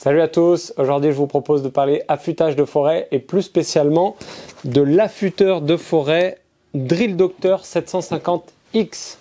Salut à tous, aujourd'hui je vous propose de parler affûtage de forêt et plus spécialement de l'affûteur de forêt Drill Doctor 750X.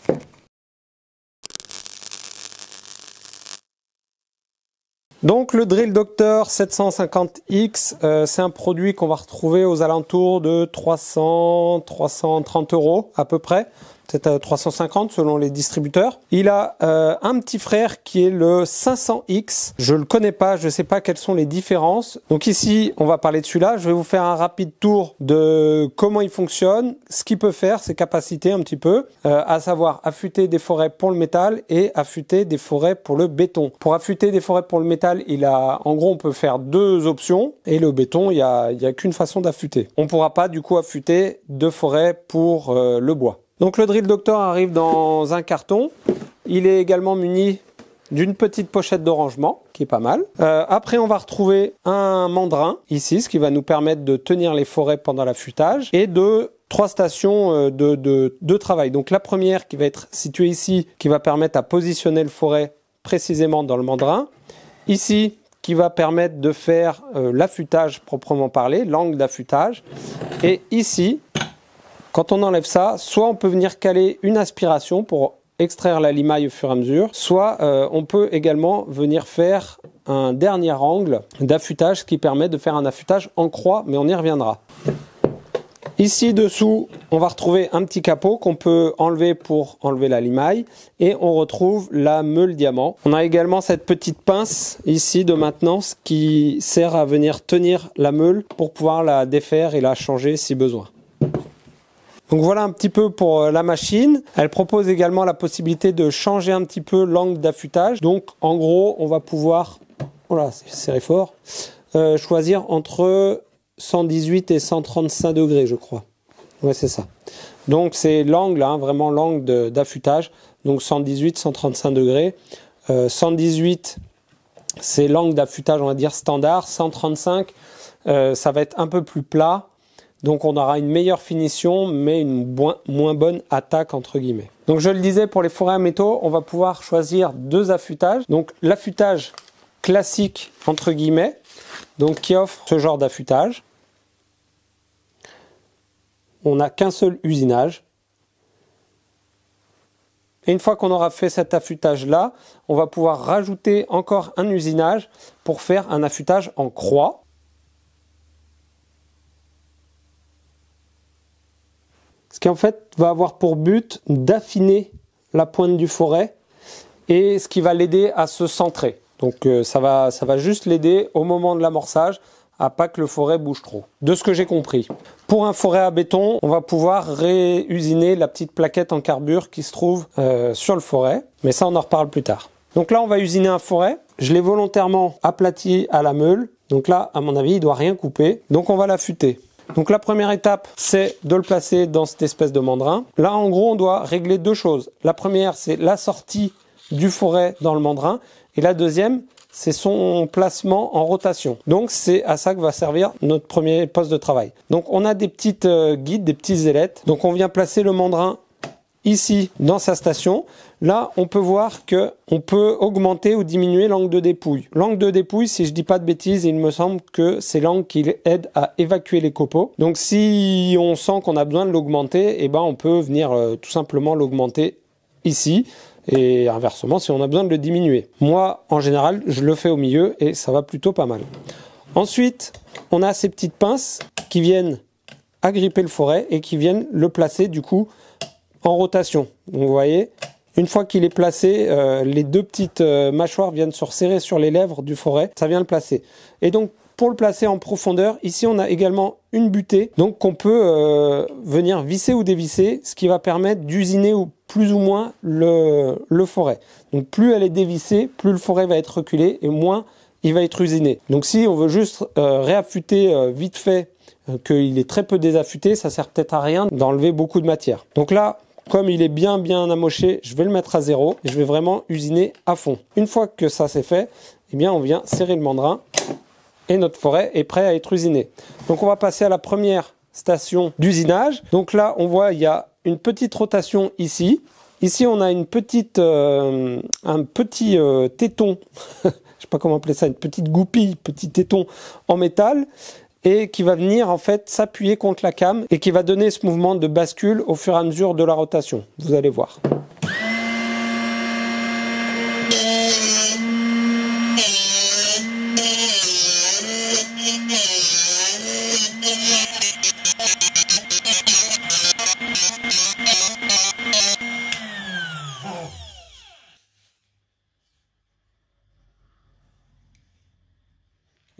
Donc le Drill Doctor 750X, c'est un produit qu'on va retrouver aux alentours de 300-330 € à peu près. Peut-être 350 selon les distributeurs. Il a un petit frère qui est le 500X. Je le connais pas, je sais pas quelles sont les différences. Donc ici, on va parler de celui-là. Je vais vous faire un rapide tour de comment il fonctionne, ce qu'il peut faire, ses capacités un petit peu, à savoir affûter des forêts pour le métal et affûter des forêts pour le béton. Pour affûter des forêts pour le métal, en gros, on peut faire deux options et le béton, il y a qu'une façon d'affûter. On pourra pas du coup affûter de forêt pour le bois. Donc le Drill Doctor arrive dans un carton. Il est également muni d'une petite pochette de rangement, qui est pas mal. Après, on va retrouver un mandrin, ici, ce qui va nous permettre de tenir les forêts pendant l'affûtage, et de 3 stations de travail. Donc la première qui va être située ici, qui va permettre à positionner le forêt précisément dans le mandrin. Ici, qui va permettre de faire l'affûtage proprement parlé, l'angle d'affûtage. Et ici, quand on enlève ça, soit on peut venir caler une aspiration pour extraire la limaille au fur et à mesure, soit on peut également venir faire un dernier angle d'affûtage qui permet de faire un affûtage en croix, mais on y reviendra. Ici dessous, on va retrouver un petit capot qu'on peut enlever pour enlever la limaille et on retrouve la meule diamant. On a également cette petite pince ici de maintenance qui sert à venir tenir la meule pour pouvoir la défaire et la changer si besoin. Donc voilà un petit peu pour la machine. Elle propose également la possibilité de changer un petit peu l'angle d'affûtage. Donc en gros, on va pouvoir, voilà, c'est serré fort, choisir entre 118 et 135 degrés, je crois. Ouais, c'est ça. Donc c'est l'angle, hein, vraiment l'angle d'affûtage. Donc 118, 135 degrés. 118, c'est l'angle d'affûtage, on va dire standard. 135, ça va être un peu plus plat. Donc on aura une meilleure finition, mais une moins bonne attaque entre guillemets. Donc je le disais, pour les forêts à métaux, on va pouvoir choisir deux affûtages. Donc l'affûtage classique entre guillemets, donc qui offre ce genre d'affûtage. On n'a qu'un seul usinage. Et une fois qu'on aura fait cet affûtage là, on va pouvoir rajouter encore un usinage pour faire un affûtage en croix. Ce qui en fait va avoir pour but d'affiner la pointe du forêt et ce qui va l'aider à se centrer. Donc ça va juste l'aider au moment de l'amorçage à pas que le forêt bouge trop. De ce que j'ai compris. Pour un forêt à béton, on va pouvoir réusiner la petite plaquette en carbure qui se trouve sur le forêt. Mais ça, on en reparle plus tard. Donc là, on va usiner un forêt. Je l'ai volontairement aplati à la meule. Donc là, à mon avis, il ne doit rien couper. Donc on va l'affûter. Donc la première étape, c'est de le placer dans cette espèce de mandrin. Là, en gros, on doit régler deux choses. La première, c'est la sortie du forêt dans le mandrin. Et la deuxième, c'est son placement en rotation. Donc c'est à ça que va servir notre premier poste de travail. Donc on a des petites guides, des petites ailettes. Donc on vient placer le mandrin ici dans sa station. Là, on peut voir que on peut augmenter ou diminuer l'angle de dépouille. L'angle de dépouille, si je dis pas de bêtises, il me semble que c'est l'angle qui aide à évacuer les copeaux. Donc si on sent qu'on a besoin de l'augmenter, eh ben on peut venir tout simplement l'augmenter ici. Et inversement, si on a besoin de le diminuer. Moi, en général, je le fais au milieu et ça va plutôt pas mal. Ensuite, on a ces petites pinces qui viennent agripper le forêt et qui viennent le placer du coup en rotation. Donc vous voyez, une fois qu'il est placé, les deux petites mâchoires viennent se resserrer sur les lèvres du forêt. Ça vient le placer. Et donc, pour le placer en profondeur, ici on a également une butée, donc qu'on peut venir visser ou dévisser, ce qui va permettre d'usiner plus ou moins le forêt. Donc plus elle est dévissée, plus le forêt va être reculé et moins il va être usiné. Donc si on veut juste réaffûter vite fait, qu'il est très peu désaffûté, ça sert peut-être à rien d'enlever beaucoup de matière. Donc là, comme il est bien amoché, je vais le mettre à 0 et je vais vraiment usiner à fond. Une fois que ça c'est fait, eh bien on vient serrer le mandrin et notre forêt est prêt à être usinée. Donc on va passer à la première station d'usinage. Donc là, on voit il y a une petite rotation ici. Ici, on a une petite, un petit téton je sais pas comment appeler ça, une petite goupille, petit téton en métal, et qui va venir en fait s'appuyer contre la came et qui va donner ce mouvement de bascule au fur et à mesure de la rotation. Vous allez voir.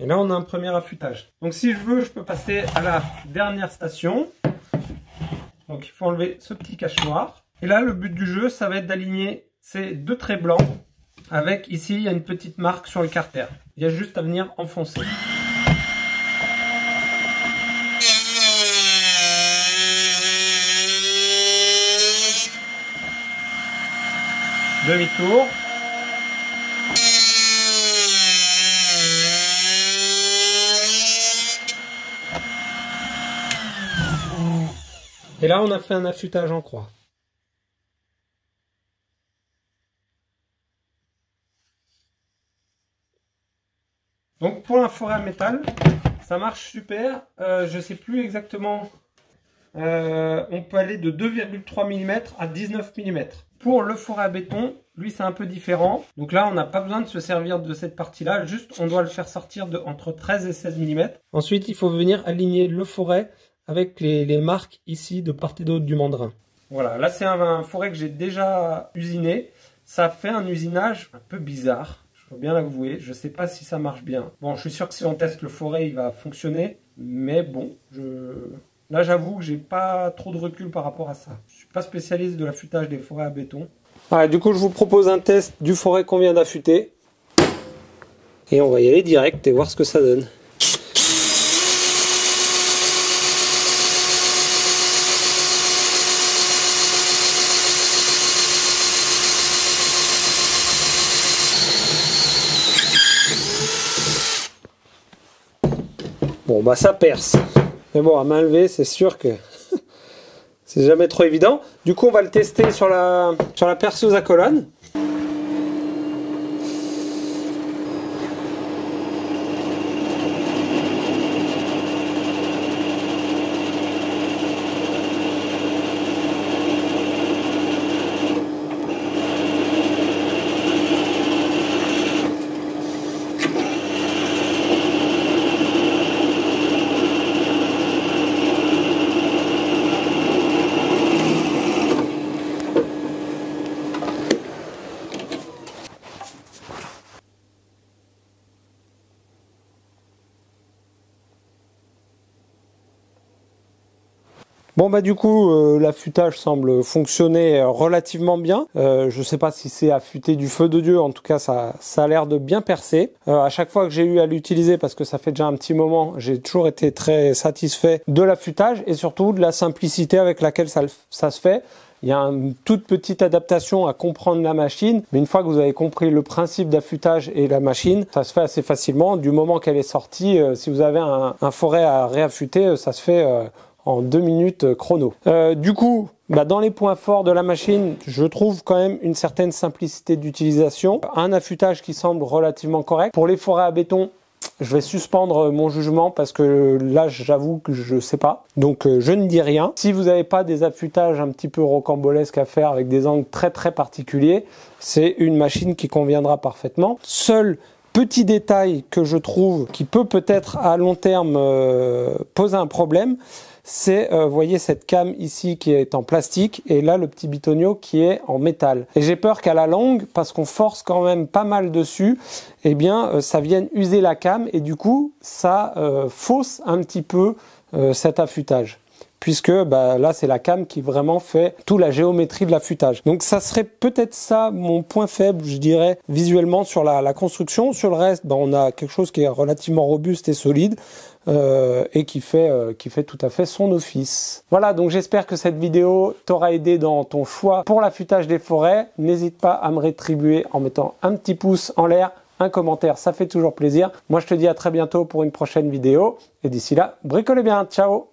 Et là, on a un premier affûtage. Donc, si je veux, je peux passer à la dernière station. Donc, il faut enlever ce petit cache noir. Et là, le but du jeu, ça va être d'aligner ces deux traits blancs avec, ici, il y a une petite marque sur le carter. Il y a juste à venir enfoncer. Demi-tour. Et là, on a fait un affûtage en croix. Donc pour un forêt à métal, ça marche super. Je sais plus exactement. On peut aller de 2,3 mm à 19 mm. Pour le forêt à béton, lui c'est un peu différent. Donc là, on n'a pas besoin de se servir de cette partie-là. Juste, on doit le faire sortir de entre 13 et 16 mm. Ensuite, il faut venir aligner le forêt avec les marques ici de part et d'autre du mandrin. Voilà, là c'est un forêt que j'ai déjà usiné. Ça fait un usinage un peu bizarre, je dois bien l'avouer. Je ne sais pas si ça marche bien. Bon, je suis sûr que si on teste le forêt, il va fonctionner. Mais bon, là j'avoue que j'ai pas trop de recul par rapport à ça. Je suis pas spécialiste de l'affûtage des forêts à béton. Voilà, du coup je vous propose un test du forêt qu'on vient d'affûter. Et on va y aller direct et voir ce que ça donne. Bon bah ça perce, mais bon à main levée c'est sûr que c'est jamais trop évident. Du coup on va le tester sur la perceuse à colonne. Bon bah du coup l'affûtage semble fonctionner relativement bien. Je sais pas si c'est affûté du feu de Dieu, en tout cas ça a l'air de bien percer. À chaque fois que j'ai eu à l'utiliser, parce que ça fait déjà un petit moment, j'ai toujours été très satisfait de l'affûtage et surtout de la simplicité avec laquelle ça se fait. Il y a une toute petite adaptation à comprendre la machine, mais une fois que vous avez compris le principe d'affûtage et la machine, ça se fait assez facilement. Du moment qu'elle est sortie, si vous avez un forêt à réaffûter, ça se fait en 2 minutes chrono. Du coup, dans les points forts de la machine, je trouve quand même une certaine simplicité d'utilisation, un affûtage qui semble relativement correct. Pour les forêts à béton, je vais suspendre mon jugement parce que là, j'avoue que je sais pas. Donc, je ne dis rien. Si vous n'avez pas des affûtages un petit peu rocambolesques à faire avec des angles très très particuliers, c'est une machine qui conviendra parfaitement. Seul petit détail que je trouve qui peut peut-être à long terme poser un problème, c'est, vous voyez cette came ici qui est en plastique et là le petit bitonio qui est en métal. Et j'ai peur qu'à la longue, parce qu'on force quand même pas mal dessus, eh bien ça vienne user la came et du coup ça fausse un petit peu cet affûtage. Puisque là c'est la came qui vraiment fait toute la géométrie de l'affûtage. Donc ça serait peut-être ça mon point faible, je dirais, visuellement sur la construction. Sur le reste, on a quelque chose qui est relativement robuste et solide et qui fait tout à fait son office. Voilà, donc j'espère que cette vidéo t'aura aidé dans ton choix pour l'affûtage des forêts. N'hésite pas à me rétribuer en mettant un petit pouce en l'air, un commentaire, ça fait toujours plaisir. Moi je te dis à très bientôt pour une prochaine vidéo et d'ici là, bricolez bien, ciao!